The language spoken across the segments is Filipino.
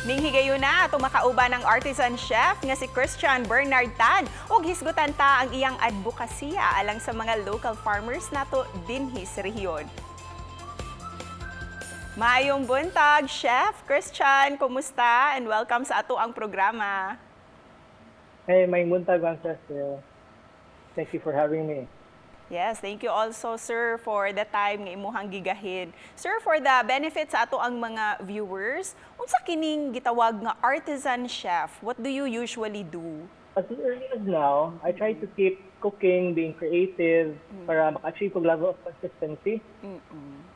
Ning higayon na atong makauban ng artisan chef nga si Christian Bernard Tan ug hisgutan ta ang iyang adbokasiya alang sa mga local farmers nato dinhi sa rehiyon. Maayong buntag, Chef Christian, kumusta? And welcome sa ato ang programa. Hey, maayong buntag, Cecil. Thank you for having me. Yes, thank you also, sir, for the time nga imuhang gigahin. Sir, for the benefit sa ato ang mga viewers, unsa kining gitawag nga artisan chef? What do you usually do? As early as now, I try to keep cooking, being creative, para maka-achieve og level of consistency.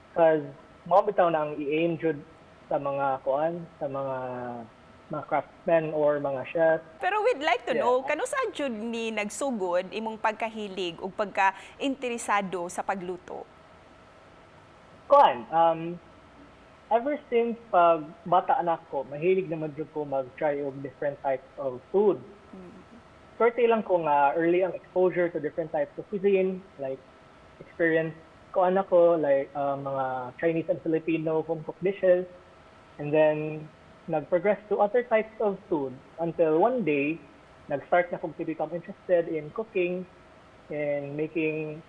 Because mo bitaw na ang i-aim jud sa mga sa mga craftsmen or mga chef. Pero we'd like to know, kano sa jud ni nagsugod imong pagkahilig o pagka-interesado sa pagluto? Ever since pag bata anak ko, mahilig naman jud ko mag-try og different types of food. Swerte lang ko nga early ang exposure to different types of cuisine, like experience ko anak ko, like mga Chinese and Filipino home cooked dishes. And then nag-progress to other types of food until one day, nag-start na kong to become interested in cooking and making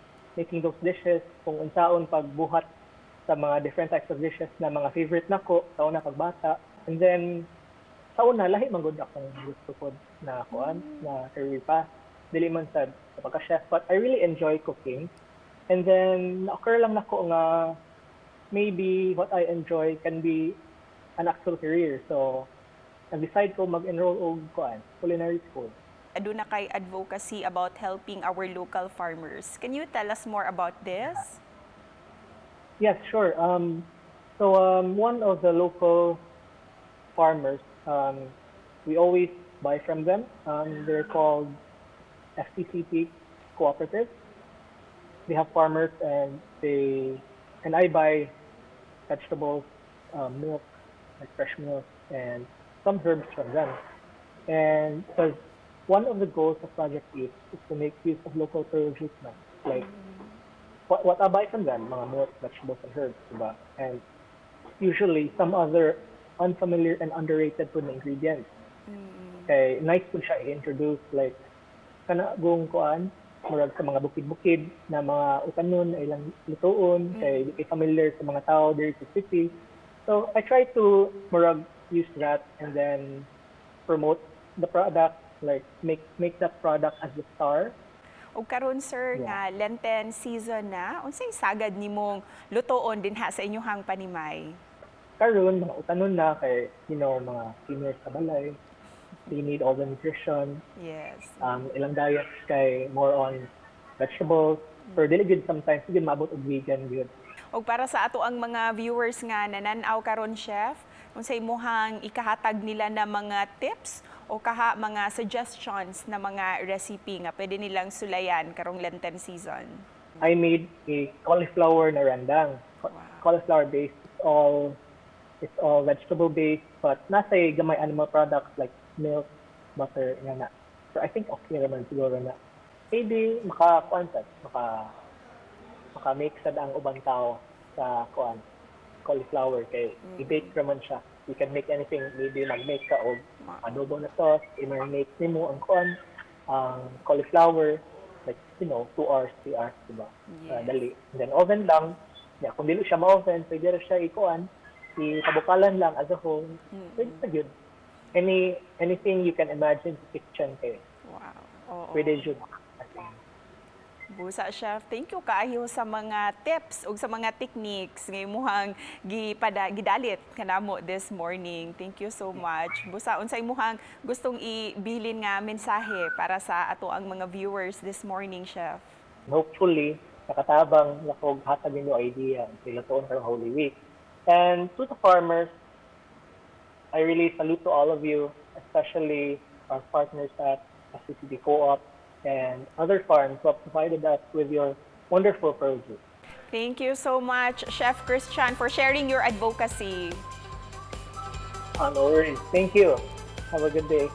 those dishes kung unsaon pagbuhat sa mga different types of dishes na mga favorite nako sa una pagbata. And then sa una lahi man gud akong gusto ko na na career path, dili man sad sa pagka-chef, but I really enjoy cooking. And then na-occur lang nako nga maybe what I enjoy can be an actual career. So, nag-decide ko mag-enroll og culinary school. Adunay kay advocacy about helping our local farmers. Can you tell us more about this? Yes, sure. One of the local farmers, we always buy from them. They're called FTCP Cooperative. They have farmers and I buy vegetables, milk, like fresh milk, and some herbs from them. And because one of the goals of Project Eat is to make use of local produce na. Like, what I buy from them, mga milk, vegetables, and herbs, diba? And usually some other unfamiliar and underrated food na ingredients. Kay nice po siya i-introduce, like, kanagong murag sa mga bukid-bukid na mga utanon na ilang lutoon, kay familiar sa mga tao there sa city. So I try to use that and then promote the product, like make that product as the star. O karon sir nga Lenten season na, unsay sagad nimong lutoon dinha sa inyong panimay? Karon mga utanon na kay mga seniors sa balay. They need all the nutrition. Yes. Ilang diets kay more on vegetables. Pero dili gud sometimes gud maabot og vegan gud. O para sa ato ang mga viewers nga nananaw karon chef, unsay imong ikahatag nila na mga tips o mga suggestions na mga recipe nga pwede nilang sulayan karong Lenten season? I made a cauliflower na rendang. Cauliflower based. It's all vegetable based, but nasa gamay animal products like milk, butter, nga na. So I think okay naman siguro na. Maybe maka-make sad ang ubang tao sa cauliflower kay i-bake naman siya. You can make anything, maybe mag-make ka og adobo na sauce, i-marinate nimo ang cauliflower like 2 hours, 3 hours, diba? Yes. Dali. And then oven lang. Kung dili siya ma-oven, pwede siya ikabukalan lang as a whole. Pwede sa good. Anything you can imagine sa kitchen kay. Wow. Oo. Pwede jud. Busa chef, thank you kaayo sa mga tips ug sa mga techniques nga imong gidalit kanamo this morning. Thank you so much. Busa unsay imong gustong ibilin nga mensahe para sa ato ang mga viewers this morning, chef? Hopefully, nakatabang nakog hatag ninyo idea sa lutoon karong Holy Week. And to the farmers, I really salute to all of you, especially our partners at SCCD Co-op and other farms who have provided us with your wonderful produce. Thank you so much, Chef Christian, for sharing your advocacy. No worries. Thank you. Have a good day.